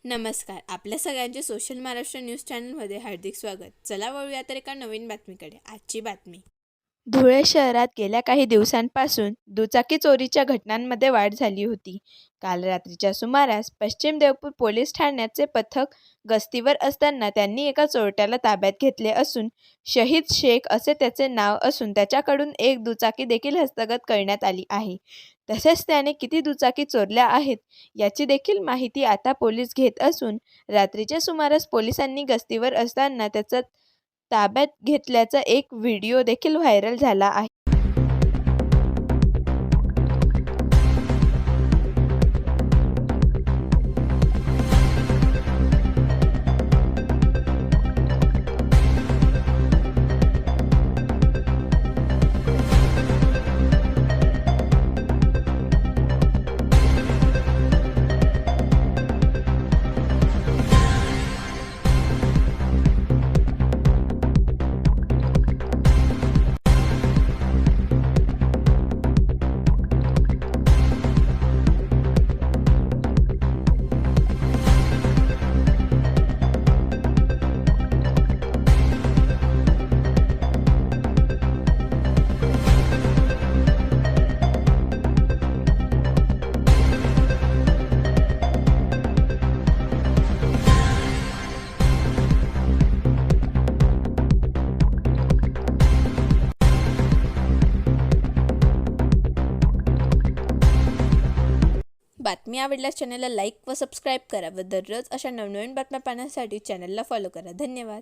नमस्कार. आपल्या सगळ्यांचे सोशल महाराष्ट्र न्यूज चॅनलमध्ये हार्दिक स्वागत. चला वळूया तर एका नवीन बातमीकडे. आजची बातमी. धुळे शहरात गेल्या काही दिवसांपासून दुचाकी चोरीच्या घटनांमध्ये वाढ झाली होती. काल रात्रीच्या सुमारास पश्चिम देवपूर पोलीस ठाण्याचे पथक गस्तीवर असताना त्यांनी एका चोरट्याला ताब्यात घेतले असून शहीद शेख असे त्याचे नाव असून त्याच्याकडून एक दुचाकी देखील हस्तगत करण्यात आली आहे. तसेच त्याने किती दुचाकी चोरल्या आहेत याची देखील माहिती आता पोलीस घेत असून रात्रीच्या सुमारास पोलिसांनी गस्तीवर असताना त्याचा ताब्यात घेतल्याचा एक व्हिडिओ देखील व्हायरल झाला आहे. बातमी आवडल्यास चॅनलला लाईक व सबस्क्राईब करा व दररोज अशा नवनवीन बातम्या पाहण्यासाठी चॅनलला फॉलो करा. धन्यवाद.